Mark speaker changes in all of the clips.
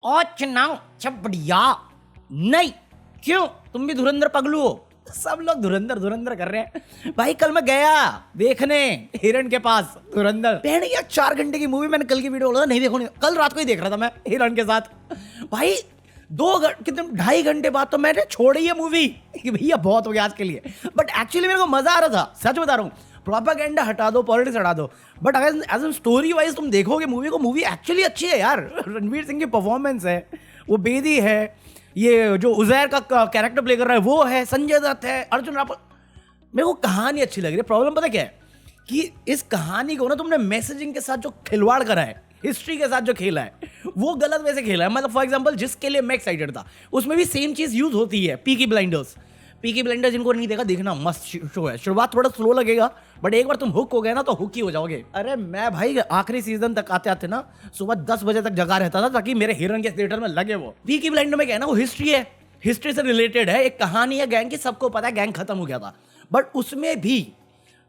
Speaker 1: Ouch now सब बढ़िया। नहीं, क्यों तुम भी धुरंधर पगलू हो? सब लोग धुरंधर धुरंधर कर रहे हैं भाई। कल मैं गया देखने हिरण के पास धुरंधर। बहन यार 4 घंटे की मूवी, मैंने कल की वीडियो बोला था नहीं देखो, नहीं कल रात को ही देख रहा था मैं हिरण के साथ भाई। कितने 2.5 घंटे बाद तो मैंने छोड़ी है मूवी कि भैया बहुत हो गया आज के लिए। बट एक्चुअली मेरे को मजा आ रहा था, सच बता रहा हूँ। प्रोपेगेंडा हटा दो, पॉलिटिक्स हटा दो, बट अगर एज एन स्टोरी वाइज तुम देखोगे मूवी को, मूवी एक्चुअली अच्छी है यार। रणवीर सिंह की परफॉर्मेंस है, वो बेदी है, ये जो उजैर का कैरेक्टर प्ले कर रहा है वो है, संजय दत्त है, अर्जुन रापल। मेरे को कहानी अच्छी लग रही है। प्रॉब्लम पता क्या है कि इस कहानी को ना तुमने मैसेजिंग के साथ जो खिलवाड़ करा है, हिस्ट्री के साथ जो खेला है, वो गलत वैसे खेला है। मतलब फॉर एग्जांपल जिसके लिए मैं एक्साइटेड था उसमें भी सेम चीज यूज होती है। पीकी ब्लाइंडर्स जिनको नहीं देखा देखना, मस्त शो है। शुरुआत थोड़ा स्लो लगेगा बट एक बार तुम हुक हो गए ना तो हुक ही हो जाओगे। अरे मैं भाई आखिरी सीजन तक आते आते ना सुबह 10 बजे तक जगा रहता था ताकि मेरे हिरन के थिएटर में लगे। वो पीकी ब्लाइंडर में क्या है ना, वो हिस्ट्री है, हिस्ट्री से रिलेटेड है, एक कहानी है गैंग की, सबको पता है गैंग खत्म हो गया था। बट उसमें भी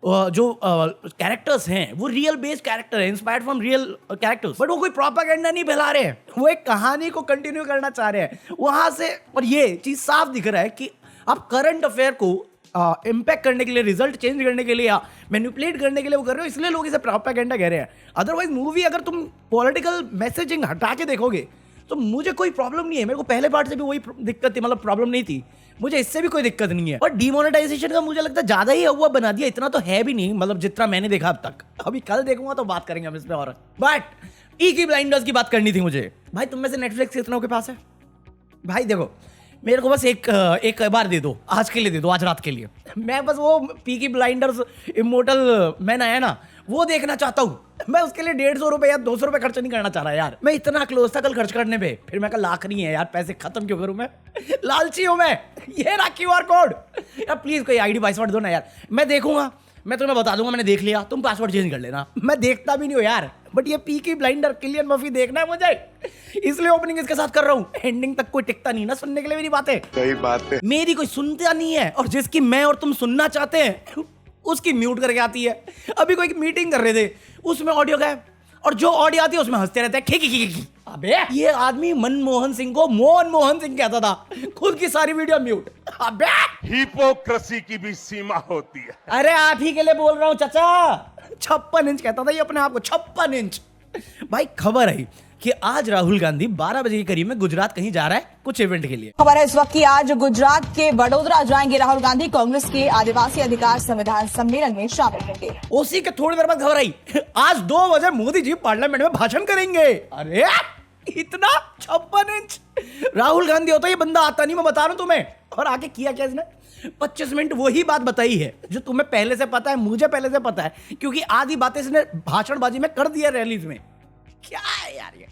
Speaker 1: जो कैरेक्टर्स हैं वो रियल बेस्ड कैरेक्टर है, inspired from real characters. But वो कोई प्रोपेगेंडा नहीं फैला रहे हैं, वो एक कहानी को कंटिन्यू करना चाह रहे हैं वहां से। और ये चीज साफ दिख रहा है कि आप करंट अफेयर को इम्पैक्ट करने के लिए, रिजल्ट चेंज करने के लिए या मैनिपुलेट करने के लिए वो कर रहे हो, इसलिए लोग इसे प्रोपेगेंडा कह रहे हैं। अदरवाइज मूवी अगर तुम पॉलिटिकल मैसेजिंग हटा के देखोगे तो मुझे कोई प्रॉब्लम नहीं है। मेरे को पहले पार्ट से भी वही दिक्कत थी, मतलब प्रॉब्लम नहीं थी, मुझे इससे भी कोई दिक्कत नहीं है। और डीमोनेटाइजेशन का मुझे लगता है ज्यादा ही हुआ बना दिया, इतना तो है भी नहीं, मतलब जितना मैंने देखा अब तक। अभी कल देखूंगा तो बात करेंगे हम इस पे और। बट पीकी ब्लाइंडर्स की बात करनी थी मुझे। भाई तुम में से नेटफ्लिक्स कितनों के पास है? भाई देखो, मेरे को बस एक बार दे दो, आज के लिए दे दो, आज रात के लिए। मैं बस वो पीकी ब्लाइंडर्स इमोर्टल मैन आया ना, वो देखना चाहता हूँ। मैं उसके लिए 150 रुपए या 200 रुपए खर्च नहीं करना चाह रहा यार। मैं इतना क्लोज था कल खर्च करने पे, फिर मैं कल लाख नहीं है यार, पैसे खत्म क्यों करूं मैं? लालची हूं मैं। ये रहा QR कोड यार, प्लीज कोई ID पासवर्ड दो ना यार, मैं देखूंगा, मैं तुम्हें बता दूंगा मैंने देख लिया, तुम पासवर्ड चेंज कर लेना। मैं देखता भी नहीं हूँ यार, बट ये पीकी ब्लाइंडर किलियन मर्फी देखना है मुझे, इसलिए ओपनिंग इसके साथ कर रहा हूँ। एंडिंग तक कोई टिकता नहीं ना सुनने के लिए मेरी बातें।
Speaker 2: सही बात है,
Speaker 1: मेरी कोई सुनता नहीं है, और जिसकी मैं और तुम सुनना चाहते हैं उसकी म्यूट करके आती है। अभी कोई मीटिंग कर रहे थे, उसमें ऑडियो गायब, और जो ऑडियो आती है उसमें हंसते रहते हैं खी। अबे ये आदमी मनमोहन सिंह को मोहन सिंह कहता था, खुद की सारी वीडियो म्यूट। अबे
Speaker 2: हिपोक्रेसी की भी सीमा होती है।
Speaker 1: अरे आप ही के लिए बोल रहा हूं चाचा। 56 इंच कहता था ये अपने आप को, 56 इंच। भाई खबर है कि आज राहुल गांधी 12 बजे के करीब में गुजरात कहीं जा रहा है कुछ इवेंट के लिए।
Speaker 3: खबर है इस वक्त की आज गुजरात के वडोदरा जाएंगे राहुल गांधी, कांग्रेस के आदिवासी अधिकार संविधान सम्मेलन में शामिल होंगे।
Speaker 1: उसी के थोड़ी देर बाद खबर आई आज 2 बजे मोदी जी पार्लियामेंट में भाषण करेंगे। अरे इतना 56 इंच राहुल गांधी होता, ये बंदा आता नहीं, मैं बता रहा हूं तुम्हें। और आगे किया क्या इसने? 25 मिनट वही बात बताई है जो तुम्हें पहले से पता है, मुझे पहले से पता है, क्योंकि आधी बातें इसने भाषणबाजी में कर दिया रैलीज में। क्या है यार ये,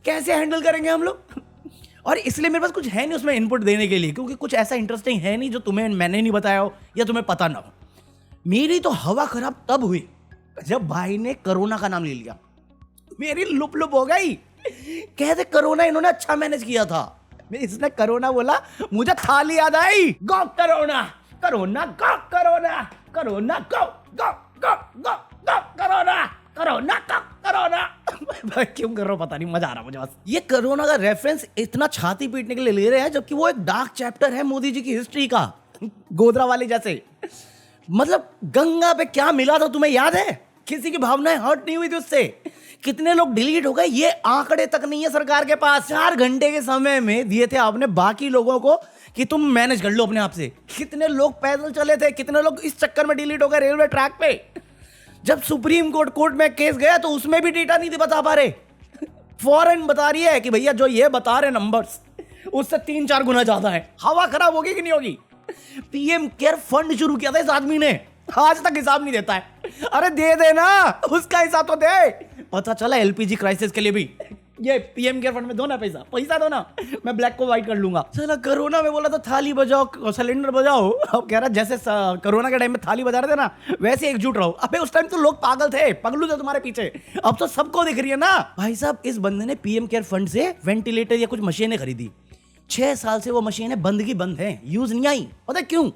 Speaker 1: कैसे हैंडल करेंगे हम लोग? और इसलिए मेरे पास कुछ है नहीं उसमें इनपुट देने के लिए, क्योंकि कुछ ऐसा इंटरेस्टिंग है नहीं जो तुम्हें मैंने नहीं बताया हो या तुम्हें पता ना हो। मेरी तो हवा खराब तब हुई जब भाई ने कोरोना का नाम ले लिया, मेरी लुप हो गई। कहते कोरोना इन्होंने अच्छा मैनेज किया था, इसने कोरोना बोला मुझे थाली याद आई। Go corona, corona go, corona corona go go go go go, corona corona go corona. भाई क्यों कर रहा हूं पता नहीं, मजा आ रहा मुझे बस। ये कोरोना का रेफरेंस इतना छाती पीटने के लिए ले रहे हैं जबकि वो एक डार्क चैप्टर है मोदी जी की हिस्ट्री का, गोधरा वाले जैसे। मतलब गंगा पे क्या मिला था तुम्हें याद है? किसी की भावनाएं हर्ट नहीं हुई थी उससे? कितने लोग डिलीट हो गए ये आंकड़े तक नहीं है सरकार के पास। 4 घंटे के समय में दिए थे आपने बाकी लोगों को कि तुम मैनेज कर लो अपने आप से। कितने लोग पैदल चले थे, कितने लोग इस चक्कर में डिलीट हो गए रेलवे ट्रैक पे। जब सुप्रीम कोर्ट में केस गया तो उसमें भी डेटा नहीं बता पा रहे। फॉरेन बता रही है कि भैया जो ये बता रहे नंबर्स उससे 3-4 गुना ज्यादा है। हवा खराब होगी कि नहीं होगी? पीएम केयर फंड शुरू किया था इस आदमी ने, आज तक हिसाब नहीं देता है। अरे दे देना, उसका हिसाब तो दे। पता चला एलपीजी क्राइसिस के लिए भी ये पीएम केयर फंड में दो ना, पैसा दो ना, मैं ब्लैक को व्हाइट कर लूंगा। चला कोरोना में बोला तो थाली बजाओ, सिलेंडर बजाओ, अब कह रहा जैसे कोरोना के टाइम में थाली बजा रहे थे ना वैसे एकजुट रहो। अबे उस टाइम तो लोग पागल थे, पगलू थे तुम्हारे पीछे, अब तो सबको दिख रही है ना। भाई साहब इस बंदे ने पीएम केयर फंड से वेंटिलेटर या कुछ मशीनें खरीदी, 6 साल से वो मशीनें बंद की बंद हैं, यूज नहीं आई। पता क्यों?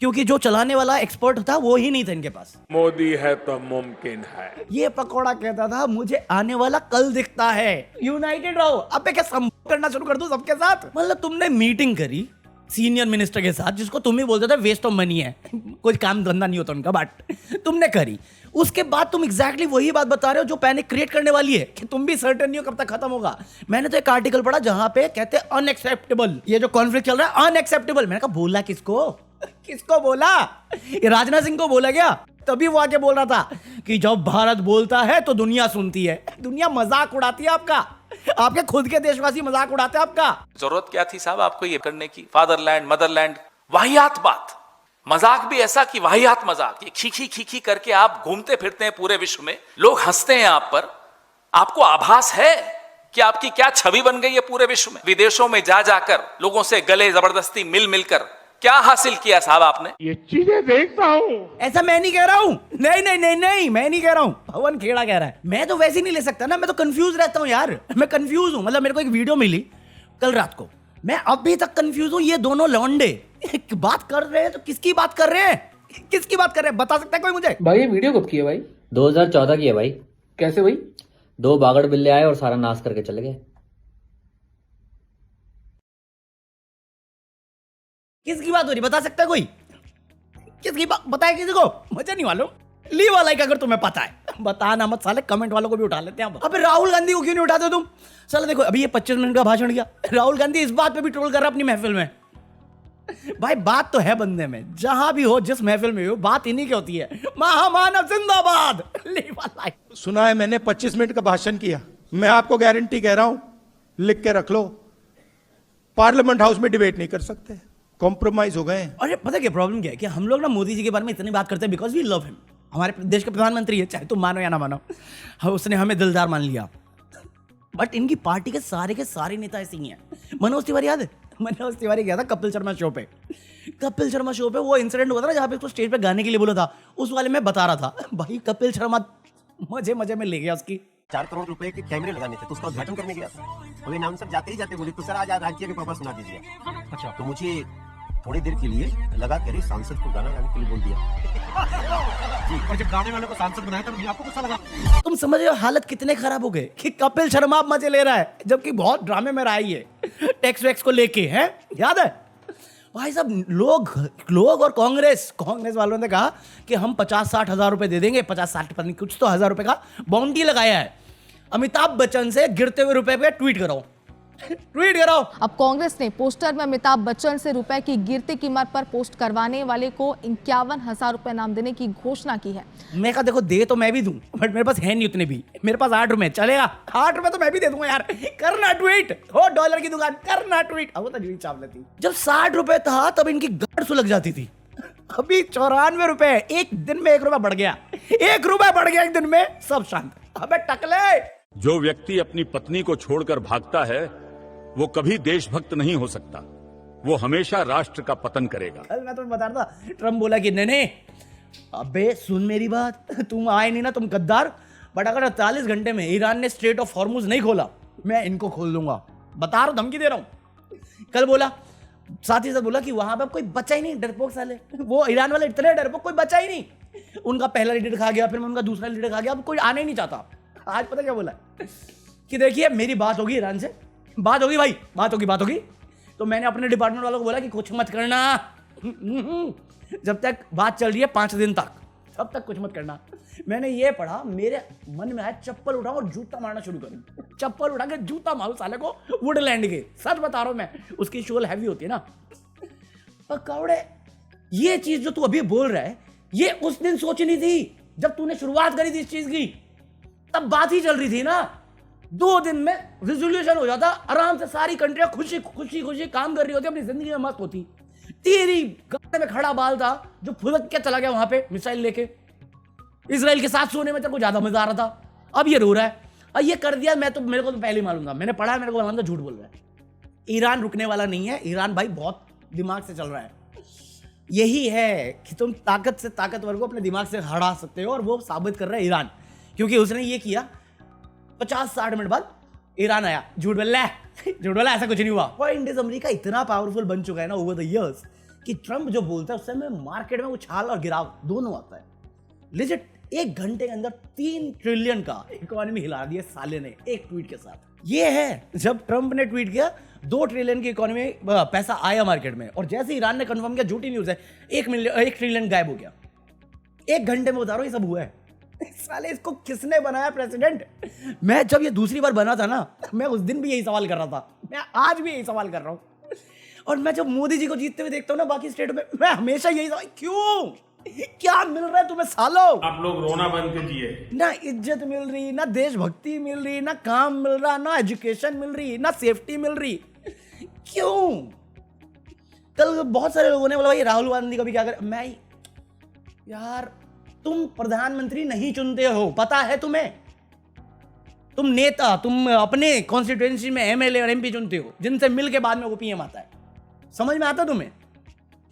Speaker 1: क्योंकि जो चलाने वाला एक्सपर्ट था वो ही नहीं था इनके पास।
Speaker 2: मोदी है तो मुमकिन है।
Speaker 1: ये पकौड़ा कहता था मुझे आने वाला कल दिखता है, यूनाइटेड रहो। अब क्या संभव करना शुरू कर दूं सबके साथ? मतलब तुमने मीटिंग करी सीनियर मिनिस्टर के साथ, जिसको तुम ही बोलते थे वेस्ट ऑफ मनी है, कोई काम धंधा नहीं होता उनका, बट तुमने करी। उसके बाद तुम एग्जैक्टली वही बात बता रहे हो जो पैनिक क्रिएट करने वाली है कि तुम भी सर्टेन नहीं हो कब तक खत्म होगा। मैंने तो एक आर्टिकल पढ़ा जहां पे कहते हैं अनएक्सेप्टेबल, ये जो कॉन्फ्लिक्ट चल रहा है अनएक्सेप्टेबल। मैंने कहा बोला किसको? किसको बोला? ये राजनाथ सिंह को बोला गया? तभी वो आके बोल रहा था कि जब भारत बोलता है तो दुनिया सुनती है। दुनिया मजाक उड़ाती है आपका, आपके खुद के देशवासी मजाक उड़ाते हैं आपका।
Speaker 4: जरूरत क्या थी साहब आपको ये करने की? फादरलैंड मदरलैंड, वाहियात बात, मजाक भी ऐसा कि वाहियात मजाक। ये खीखी खीखी करके आप घूमते फिरते हैं पूरे विश्व में, लोग हंसते हैं आप पर। आपको आभास है कि आपकी क्या छवि बन गई है पूरे विश्व में? विदेशों में जा जाकर लोगों से गले जबरदस्ती मिल मिलकर क्या हासिल किया साहब आपने?
Speaker 2: ये चीजें देखता हूँ।
Speaker 1: ऐसा मैं नहीं कह रहा हूं, नहीं नहीं नहीं नहीं, मैं नहीं कह रहा हूं, पवन खेड़ा कह रहा है। मैं तो वैसे ही नहीं ले सकता ना, मैं तो कंफ्यूज रहता हूं यार, मैं कंफ्यूज हूं। मतलब मेरे को एक वीडियो मिली कल रात को, मैं अभी तक कंफ्यूज हूं। ये दोनों लौंडे बात कर रहे हैं तो किसकी बात कर रहे हैं? किसकी बात कर रहे हैं बता सकता है कोई मुझे?
Speaker 5: भाई ये वीडियो कब की है भाई?
Speaker 6: 2014 की है भाई।
Speaker 5: कैसे भाई?
Speaker 6: 2 बागड़ बिल्ले आए और सारा नाश करके चले गए।
Speaker 1: किसकी बात हो रही बता सकता है कोई? किसकी बात बताए किसी को? मुझे नहीं मालूम। लीव वाला अगर तुम्हें पता है बताना मत साले, कमेंट वालों को भी उठा लेते हैं। अबे राहुल गांधी को क्यों नहीं उठाते तुम? साले देखो अभी ये 25 मिनट का भाषण किया, राहुल गांधी इस बात पे भी ट्रोल कर रहा है अपनी महफिल में। भाई बात तो है बंदे में, जहां भी हो जिस महफिल में हो बात इन्हीं की होती है। महामानव जिंदाबाद। लीव वाला
Speaker 7: सुना है मैंने 25 मिनट का भाषण किया। मैं आपको गारंटी कह रहा हूं, लिख के रख लो, पार्लियामेंट हाउस में डिबेट नहीं कर सकते, कॉम्प्रोमाइज हो गए।
Speaker 1: अरे पता क्या प्रॉब्लम क्या है कि हम लोग ना मोदी जी के बारे में इतनी बात करते हैं बिकॉज वी लव हिम। हमारे देश के प्रधानमंत्री है, चाहे तुम मानो या ना मानो, उसने हमें दिलदार मान लिया। बट इनकी पार्टी के सारे नेता ऐसे ही हैं। मनोज तिवारी याद है? मनोज तिवारी गया था कपिल शर्मा शो पे। कपिल शर्मा शो पे वो इंसिडेंट हुआ था ना जहां पे उसको स्टेज पे गाने के लिए बोला था, उस वाले में बता रहा था। भाई कपिल शर्मा मजे मजे में ले गया उसकी।
Speaker 8: 4 करोड़ रुपए के कैमरे लगाने थे तो उसका उद्घाटन करने गया था। तो अनाउंसर जाते ही जाते बोले तो सर आज राज्य के पापा सुना दीजिए। अच्छा तो मुझे थोड़ी देर के लिए लगा कर सांसद को गाना गाने के लिए बोल दिया जी। और जब गाने वाले को सांसद बनाया तब आपको गुस्सा लगा? तुम
Speaker 1: समझ रहे हो हालत कितने खराब हो गए कि कपिल शर्मा मजे ले रहा है जबकि बहुत ड्रामे में रहा है ये टैक्स वैक्स को लेके है। याद है भाई साहब? लोग और कांग्रेस वालों ने कहा कि हम 50-60 हजार रुपए दे देंगे, 50-60 पता नहीं कुछ तो हजार रुपए का बाउंड्री लगाया है। अमिताभ बच्चन से गिरते हुए रुपए पे ट्वीट कराओ।
Speaker 9: अब कांग्रेस ने पोस्टर में अमिताभ बच्चन से रुपए की गिरती कीमत पर पोस्ट करवाने वाले को 51,000 रुपए इनाम देने की घोषणा की है।
Speaker 1: मैं कहा देखो दे तो मैं भी दूं, बट मेरे पास है नहीं उतने भी। मेरे पास 8 रुपए चलेगा, 8 रुपए तो मैं भी दे दूंगा यार। करना ट्वीट हो, डॉलर की दुकान करना ट्वीट। अब तो चावल थी जब 60 रुपए था तब इनकी गाड़ सुलग जाती थी। अभी 94 रुपए, एक दिन में 1 रुपया बढ़ गया। 1 रुपया बढ़ गया एक दिन में, सब शांत। अबे टकले,
Speaker 10: जो व्यक्ति अपनी पत्नी को छोड़कर भागता है वो कभी देशभक्त नहीं हो सकता, वो हमेशा राष्ट्र का पतन करेगा।
Speaker 1: कल मैं तुम्हें बता रहा था, ट्रम्प बोला कि नहीं, अबे सुन मेरी बात, तुम आए नहीं ना, तुम गद्दार। बट अगर 48 घंटे में ईरान ने स्ट्रेट ऑफ हॉर्मुज नहीं खोला, मैं इनको खोल दूंगा, बता रहा हूं, धमकी दे रहा हूं। कल बोला, साथ ही साथ बोला कि वहां पर कोई बचा ही नहीं, डरपोक साले। वो ईरान वाले इतने डरपोक, कोई बचा ही नहीं। उनका पहला लीडर खा गया, फिर उनका दूसरा लीडर खा गया, अब कोई आने ही नहीं चाहता। आज पता क्या बोला कि देखिए मेरी बात होगी ईरान से, बात होगी भाई, बात होगी। तो मैंने अपने डिपार्टमेंट वालों को बोला कि कुछ मत करना जब तक बात चल रही है 5 दिन तक, तब तक कुछ मत करना। मैंने ये पढ़ा, मेरे मन में आया चप्पल उठाऊं और जूता मारना शुरू करूं। चप्पल उठा के जूता मारूं साले को वुडलैंड के। सच बता रहा हूं मैं, उसकी शोल हैवी होती है ना। पकौड़े, ये चीज जो तू अभी बोल रहा है, ये उस दिन सोचनी थी जब तूने शुरुआत करी थी इस चीज की, तब बात ही चल रही थी ना। 2 दिन में रिजोल्यूशन हो जाता, आराम से सारी कंट्रियां खुशी काम कर रही होती, अपनी जिंदगी में मस्त होती। तेरी गाड़ी में खड़ा बाल था जो फुदक के चला गया वहां पे मिसाइल लेके। इजराइल के साथ सोने में तेरे को ज्यादा मजा आ रहा था, अब ये रो रहा है। और ये कर दिया, मेरे को तो पहले ही मालूम था, मैंने पढ़ा, मेरे को मालूम था झूठ बोल रहा है। ईरान रुकने वाला नहीं है, ईरान भाई बहुत दिमाग से चल रहा है। यही है कि तुम ताकत से ताकतवर को अपने दिमाग से हरा सकते हो, और वो साबित कर रहा है ईरान, क्योंकि उसने ये किया। 50-60 मिनट बाद ईरान आया, झूठ बोला, ऐसा कुछ नहीं हुआ। पॉइंट इज, अमेरिका इतना पावरफुल बन चुका है ना ओवर द इयर्स कि ट्रम्प जो बोलता है उससे में मार्केट में उछाल और गिराव दोनों आता है। लिजिट 1 घंटे के अंदर 3 ट्रिलियन का इकोनॉमी हिला दिया साले ने एक ट्वीट के साथ। ये है जब ट्रम्प ने ट्वीट किया 2 ट्रिलियन की इकोनॉमी पैसा आया मार्केट में, और जैसे ईरान ने कंफर्म किया, झूठी न्यूज है, 1 ट्रिलियन गायब हो गया। 1 घंटे में बता रहा हूं ये सब हुआ है। साले इसको किसने बनाया प्रेसिडेंट? मैं जब ये दूसरी बार बना था ना, मैं उस दिन भी यही सवाल कर रहा था, मैं आज भी यही सवाल कर रहा हूं। और मैं जब मोदी जी को जीतते हुए देखता हूं ना बाकी स्टेट में, मैं हमेशा यही सवाल, क्यों, क्या मिल रहा है तुम्हें सालो?
Speaker 2: आप लोग रोना बंद कीजिए।
Speaker 1: ना इज्जत मिल रही, ना देशभक्ति मिल रही, ना काम मिल रहा, ना एजुकेशन मिल रही, ना सेफ्टी मिल रही, क्यों? कल बहुत सारे लोगों ने बोला भाई राहुल गांधी का भी क्या कर, मैं यार तुम प्रधानमंत्री नहीं चुनते हो, पता है तुम्हें? तुम नेता, तुम अपने कॉन्स्टिट्यूएंसी में एमएलए और एमपी चुनते हो, जिनसे मिल के बाद में वो पीएम आता है। समझ में आता तुम्हें?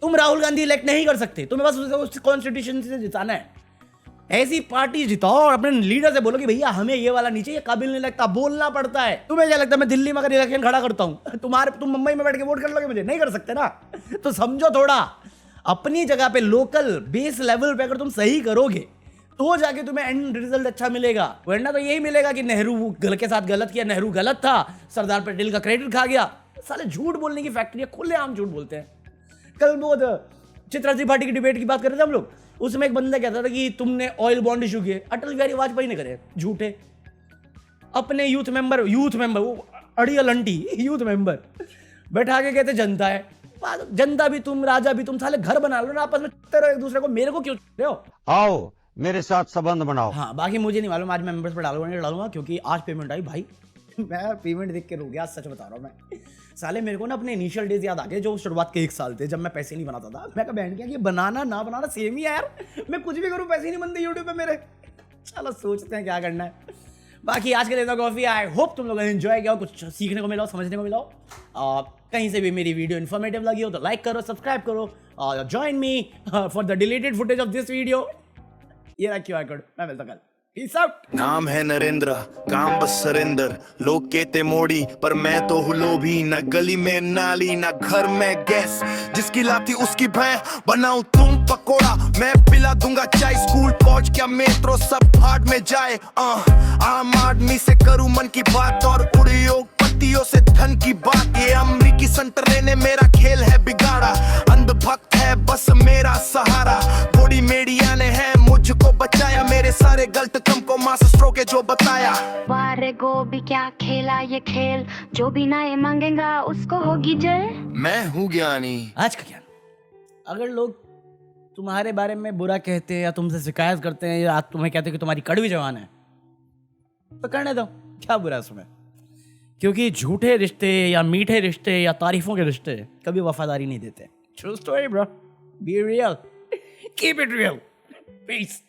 Speaker 1: तुम राहुल गांधी इलेक्ट नहीं कर सकते, तुम्हें बस उस कॉन्स्टिट्यूशन से जिताना है। ऐसी पार्टी जिताओ और अपने लीडर से बोलो कि भैया हमें ये वाला नहीं चाहिए, काबिल नहीं लगता, बोलना पड़ता है। तुम्हें क्या लगता है मैं दिल्ली में अगर इलेक्शन खड़ा करता हूं, तुम मुंबई में बैठ के वोट कर लोगे मुझे? नहीं कर सकते ना। तो समझो थोड़ा, अपनी जगह पे लोकल बेस लेवल पे अगर तुम सही करोगे तो जाके तुम्हें एंड रिजल्ट अच्छा मिलेगा, वरना तो यही मिलेगा कि नेहरू के साथ गलत किया, नेहरू गलत था, सरदार पटेल का क्रेडिट खा गया। साले झूठ बोलने की फैक्ट्री है, खुलेआम झूठ बोलते हैं। कल वो चित्रा त्रिपाठी की डिबेट की बात कर रहे थे हम लोग, उसमें एक बंदा कहता था कि तुमने ऑयल बॉन्ड इशू किए, अटल बिहारी वाजपेयी ने करे, झूठे। अपने यूथ मेंबर वो अड़ियल अंटी यूथ मेंबर बैठा के कहते जनता है, जनता भी तुम, राजा भी तुम, साले घर बना लो ना आपस में, एक दूसरे को, मेरे को क्यों रहे हो?
Speaker 8: आओ मेरे साथ संबंध बनाओ।
Speaker 1: हाँ बाकी मुझे नहीं मालूम, आज मैं मेंबर्स पर डालूंगा क्योंकि आज पेमेंट आई भाई। मैं पेमेंट देख के रो गया, सच बता रहा हूँ मैं। साले मेरे को ना अपने इनिशियल डेज याद आ गए, जो शुरुआत के 1 साल थे जब मैं पैसे नहीं बनाता था। मैं कहा बहन क्या, ये बनाना ना बनाना सेम ही है यार, मैं कुछ भी करूँ पैसे ही नहीं बनते यूट्यूब पे मेरे। चलो सोचते हैं क्या करना है। बाकी आज के दिन कॉफी, आई होप तुम लोगों ने एंजॉय किया हो, कुछ सीखने को मिला हो, समझने को मिला हो। कहीं से भी मेरी वीडियो इन्फॉर्मेटिव लगी हो तो लाइक करो, सब्सक्राइब करो, और join me for the deleted footage of this video. ये रहा QR कोड। मैं मिलता कल, पीस आउट।
Speaker 11: नाम है नरेंद्र, काम बस सरेंदर, लोग कहते मोड़ी पर मैं तो हूँ लोभी, न गली में नाली न घर में गैस, जिसकी लाती उसकी भैं बनाऊं तुम पकोड़ा, मैं पिला दूंगा चाय, स्कूल पहुंच क्या मेट्रो सब फाड़ में जाए। आम आदमी से करूं मन की बात और उद्योगपतियों से धन की बात, ये अमरीकी संतरे ने मेरा खेल है बिगाड़ा, अंधभक्त है बस मेरा सहारा, बॉडी मीडिया ने है मुझको बचाया, मेरे सारे गलत कम को मास्टरों के जो बताया।
Speaker 12: वारे गोभी क्या खेला ये खेल, जो भी नए मांगेगा उसको होगी जय। मैं हूँ ज्ञानी।
Speaker 1: आज का ज्ञान, अगर लोग तुम्हारे बारे में बुरा कहते हैं या तुमसे शिकायत करते हैं या तुम्हें कहते हैं कि तुम्हारी कड़वी जबान है, तो करने दो, क्या बुरा है उसमें? क्योंकि झूठे रिश्ते या मीठे रिश्ते या तारीफों के रिश्ते कभी वफादारी नहीं देते। True story bro, be real, keep it real, piece.